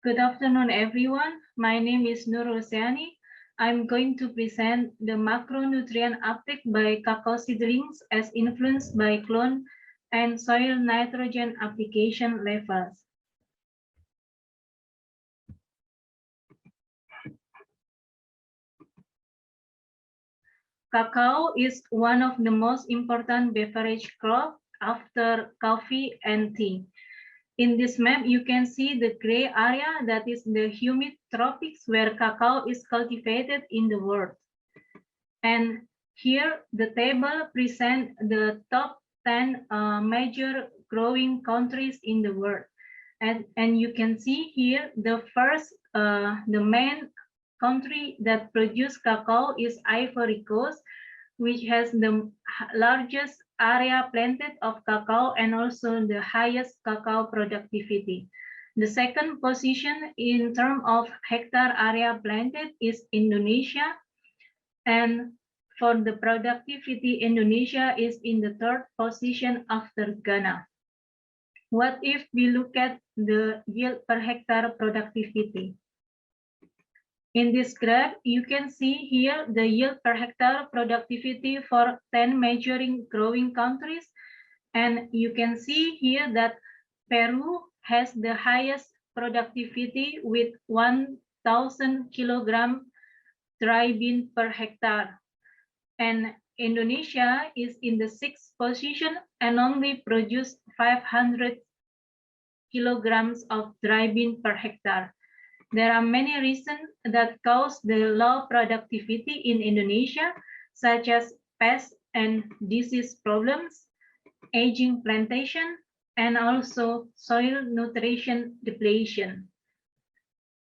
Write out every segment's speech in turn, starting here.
Good afternoon, everyone. My name is Nur Rosiani. I'm going to present the macronutrient uptake by cacao seedlings as influenced by clone and soil nitrogen application levels. Cacao is one of the most important beverage crops after coffee and tea. In this map, you can see the gray area that is the humid tropics where cacao is cultivated in the world. And here the table presents the top 10 major growing countries in the world. And you can see here the first, the main country that produces cacao is Ivory Coast, which has the largest area planted of cacao and also the highest cacao productivity. The second position in terms of hectare area planted is Indonesia. And for the productivity, Indonesia is in the third position after Ghana. What if we look at the yield per hectare productivity? In this graph, you can see here the yield per hectare productivity for 10 measuring growing countries. And you can see here that Peru has the highest productivity with 1,000 kilogram dry bean per hectare. And Indonesia is in the sixth position and only produce 500 kilograms of dry bean per hectare. There are many reasons that cause the low productivity in Indonesia, such as pest and disease problems, aging plantation, and also soil nutrition depletion.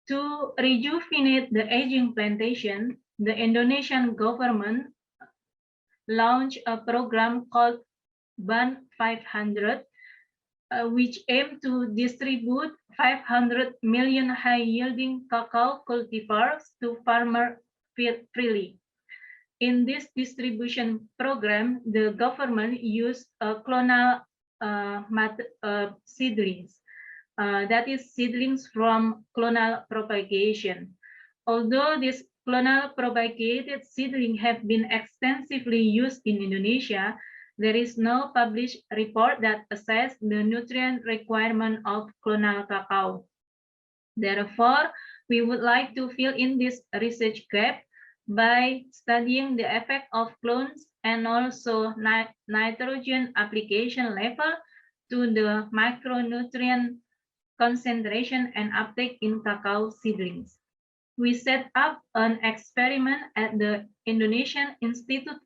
To rejuvenate the aging plantation, the Indonesian government launched a program called BAN 500, which aimed to distribute 500 million high-yielding cacao cultivars to farmers freely. In this distribution program, the government used clonal seedlings, that is seedlings from clonal propagation. Although these clonal propagated seedlings have been extensively used in Indonesia, there is no published report that assesses the nutrient requirement of clonal cacao. Therefore, we would like to fill in this research gap by studying the effect of clones and also nitrogen application level to the micronutrient concentration and uptake in cacao seedlings. We set up an experiment at the Indonesian Institute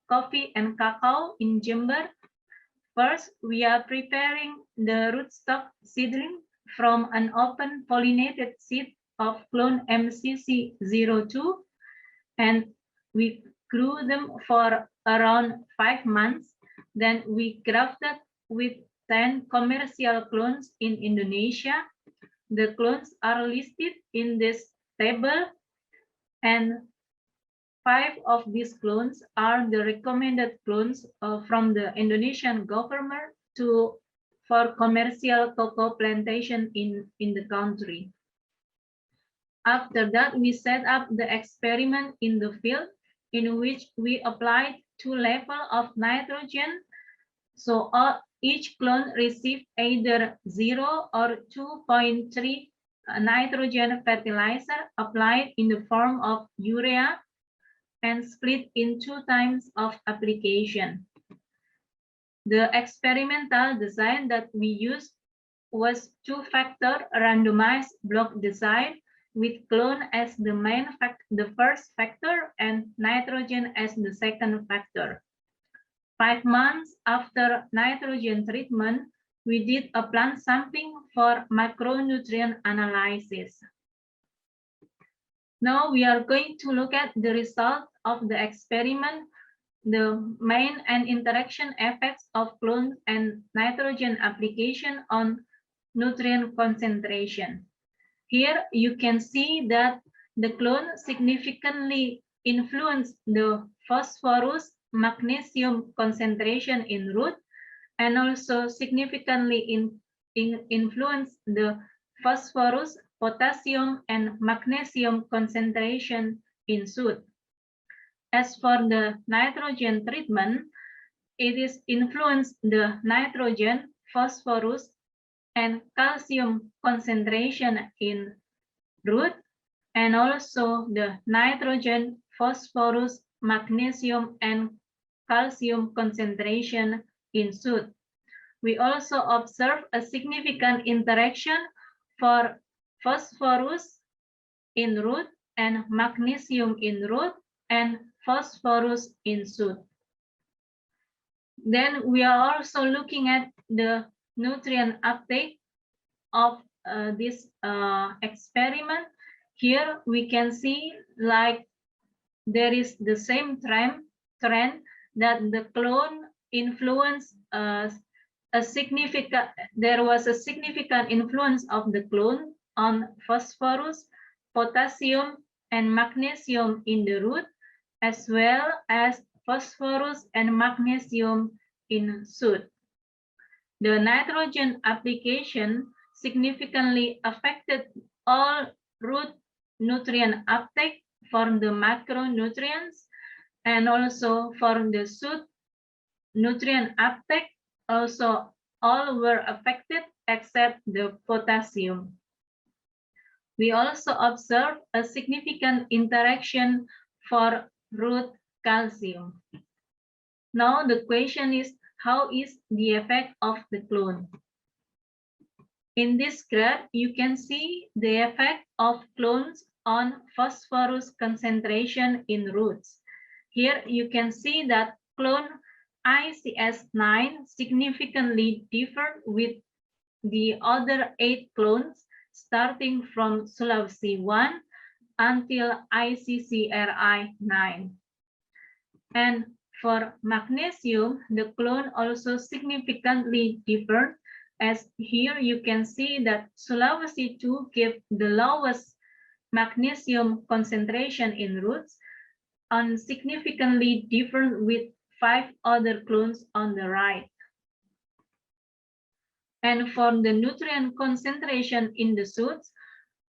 Coffee and Cacao in Jember. First, we are preparing the rootstock seedling from an open pollinated seed of clone MCC02, and we grew them for around 5 months. Then we grafted with 10 commercial clones in Indonesia. The clones are listed in this table, and 5 of these clones are the recommended clones from the Indonesian government for commercial cocoa plantation in the country. After that, we set up the experiment in the field in which we applied 2 levels of nitrogen. So each clone received either 0 or 2.3 nitrogen fertilizer applied in the form of urea and split in 2 times of application. The experimental design that we used was 2-factor randomized block design with clone as the main factor, the first factor, and nitrogen as the second factor. 5 months after nitrogen treatment, we did a plant sampling for macronutrient analysis. Now we are going to look at the result of the experiment, the main and interaction effects of clones and nitrogen application on nutrient concentration. Here you can see that the clone significantly influenced the phosphorus magnesium concentration in root and also significantly influenced the phosphorus, potassium, and magnesium concentration in soot. As for the nitrogen treatment, it is influenced the nitrogen, phosphorus, and calcium concentration in root, and also the nitrogen, phosphorus, magnesium, and calcium concentration in soot. We also observe a significant interaction for phosphorus in root and magnesium in root and phosphorus in soot. Then we are also looking at the nutrient uptake of this experiment. Here we can see like there is the same trend that the clone influence there was a significant influence of the clone on phosphorus, potassium, and magnesium in the root, as well as phosphorus and magnesium in soot. The nitrogen application significantly affected all root nutrient uptake for the macronutrients, and also for the soot nutrient uptake, also all were affected except the potassium. We also observe a significant interaction for root calcium. Now the question is, how is the effect of the clone? In this graph, you can see the effect of clones on phosphorus concentration in roots. Here you can see that clone ICS9 significantly differed with the other 8 clones starting from Sulawesi 1 until ICCRI9. And for magnesium, the clone also significantly differed, as here you can see that Sulawesi 2 gave the lowest magnesium concentration in roots and significantly different with 5 other clones on the right. And for the nutrient concentration in the soots,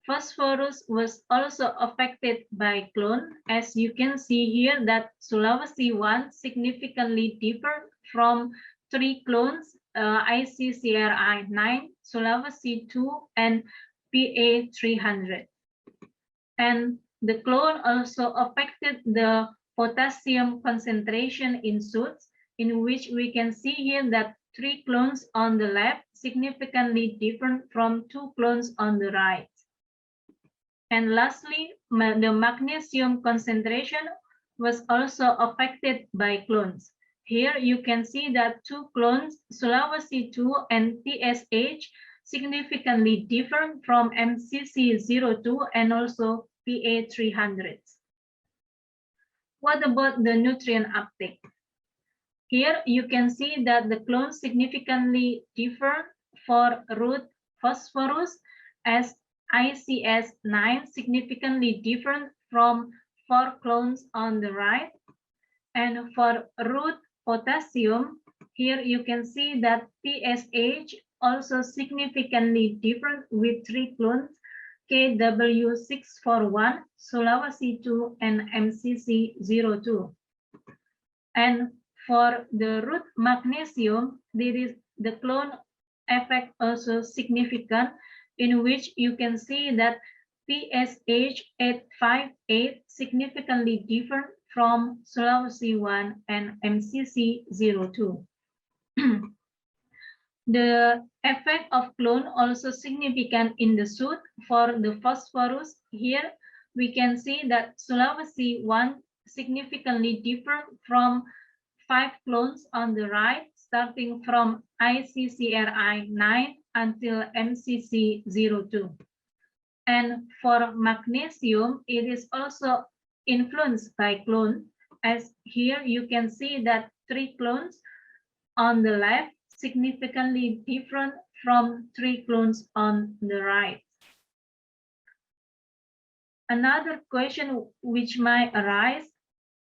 phosphorus was also affected by clone, as you can see here that Sulawesi 1 significantly differed from 3 clones, ICCRI9, Sulawesi 2, and PA300. And the clone also affected the potassium concentration in soots, in which we can see here that 3 clones on the left significantly different from 2 clones on the right. And lastly, the magnesium concentration was also affected by clones. Here you can see that 2 clones, Sulawesi 2 and TSH, significantly different from MCC02 and also PA300. What about the nutrient uptake? Here you can see that the clones significantly differ for root phosphorus, as ICS9 significantly different from 4 clones on the right. And for root potassium, here you can see that TSH also significantly different with 3 clones, KW641, Sulawesi 2, and MCC02. And for the root magnesium, there is the clone effect also significant, in which you can see that PSH858 significantly different from Sulawesi 1 and MCC02. The effect of clone also significant in the soot for the phosphorus. Here we can see that Sulawesi 1 significantly different from 5 clones on the right, starting from ICCRI9 until MCC02. And for magnesium, it is also influenced by clone, as here you can see that 3 clones on the left significantly different from 3 clones on the right. Another question which might arise,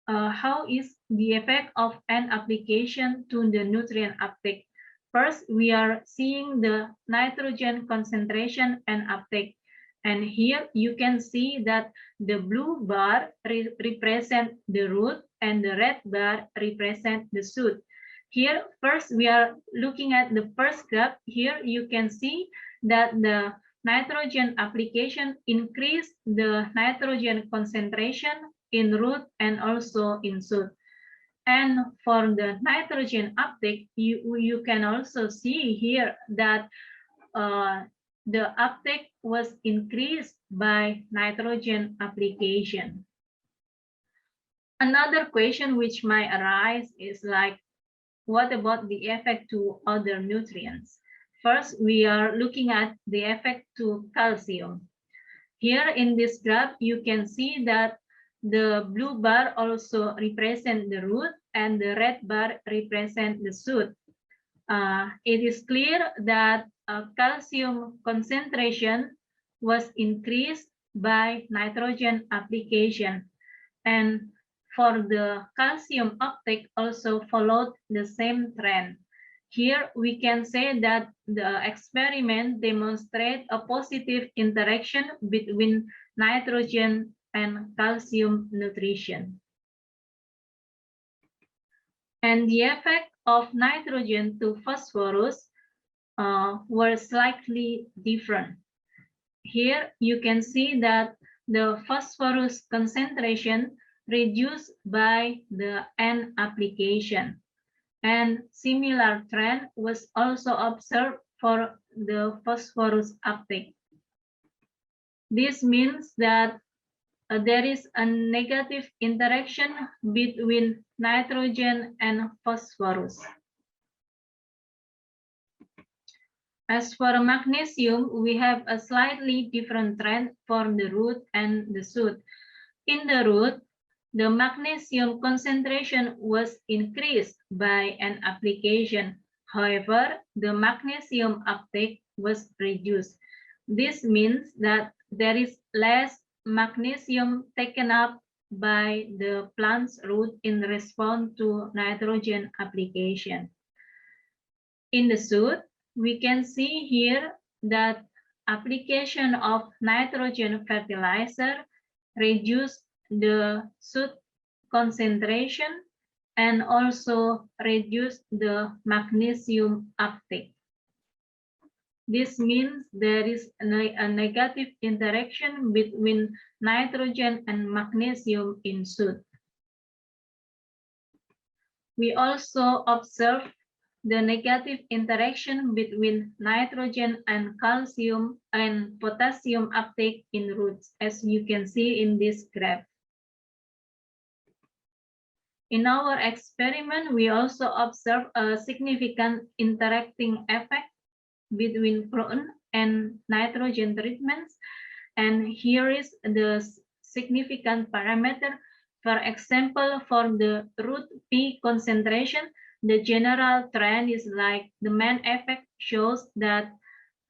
how is the effect of N application to the nutrient uptake? First, we are seeing the nitrogen concentration and uptake. And here you can see that the blue bar represents the root and the red bar represents the shoot. Here, first, we are looking at the first graph. Here you can see that the nitrogen application increased the nitrogen concentration in root and also in shoot. And for the nitrogen uptake, you can also see here that the uptake was increased by nitrogen application. Another question which might arise is like, what about the effect to other nutrients? First, we are looking at the effect to calcium. Here in this graph, you can see that the blue bar also represents the root and the red bar represents the shoot. It is clear that calcium concentration was increased by nitrogen application, and for the calcium uptake also followed the same trend. Here we can say that the experiment demonstrates a positive interaction between nitrogen and calcium nutrition. And the effect of nitrogen to phosphorus were slightly different. Here you can see that the phosphorus concentration reduced by the N application. And similar trend was also observed for the phosphorus uptake. This means that there is a negative interaction between nitrogen and phosphorus. As for magnesium, we have a slightly different trend for the root and the shoot. In the root, the magnesium concentration was increased by an application. However, the magnesium uptake was reduced. This means that there is less magnesium taken up by the plant's root in response to nitrogen application. In the shoot, we can see here that application of nitrogen fertilizer reduced the shoot concentration and also reduced the magnesium uptake. This means there is a negative interaction between nitrogen and magnesium in shoot. We also observe the negative interaction between nitrogen and calcium and potassium uptake in roots, as you can see in this graph. In our experiment, we also observe a significant interacting effect between chlorine and nitrogen treatments. And here is the significant parameter. For example, for the root P concentration, the general trend is like the main effect shows that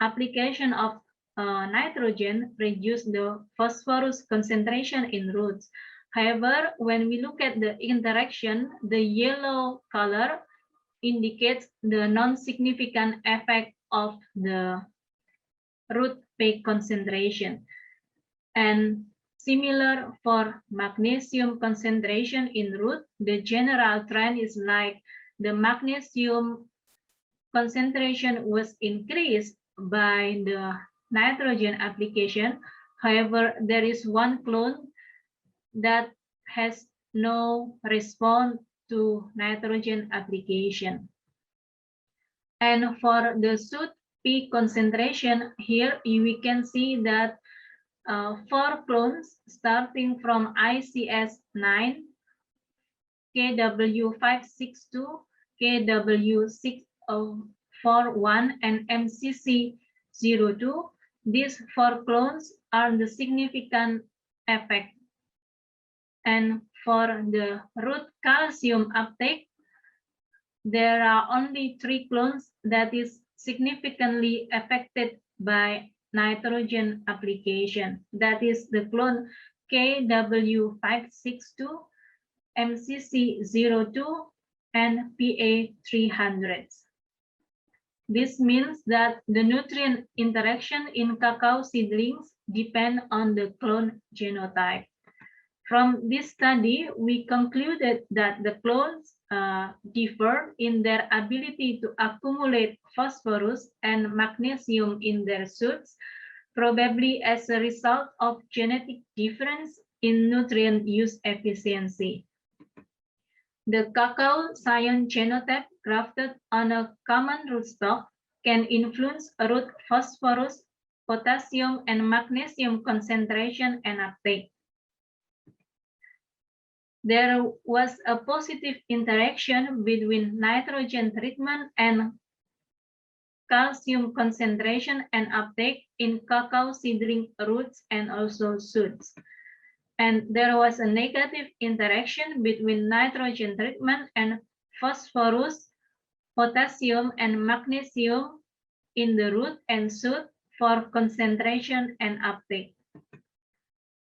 application of nitrogen reduced the phosphorus concentration in roots. However, when we look at the interaction, the yellow color indicates the non-significant effect of the root P concentration. And similar for magnesium concentration in root, the general trend is like the magnesium concentration was increased by the nitrogen application. However, there is one clone that has no response to nitrogen application. And for the shoot P concentration, here we can see that 4 clones starting from ICS 9, KW562, KW641, and MCC02. These 4 clones are the significant effect. And for the root calcium uptake, there are only 3 clones that is significantly affected by nitrogen application. That is the clone KW562, MCC02, and PA300. This means that the nutrient interaction in cacao seedlings depend on the clone genotype. From this study, we concluded that the clones differ in their ability to accumulate phosphorus and magnesium in their shoots, probably as a result of genetic difference in nutrient use efficiency. The cacao scion genotype grafted on a common rootstock can influence root phosphorus, potassium, and magnesium concentration and uptake. There was a positive interaction between nitrogen treatment and calcium concentration and uptake in cacao seedling roots and also shoots. And there was a negative interaction between nitrogen treatment and phosphorus, potassium, and magnesium in the root and shoot for concentration and uptake.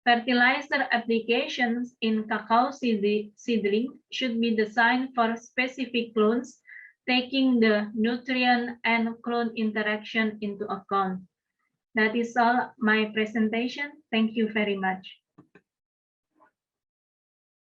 Fertilizer applications in cacao seedling should be designed for specific clones, taking the nutrient and clone interaction into account. That is all my presentation. Thank you very much.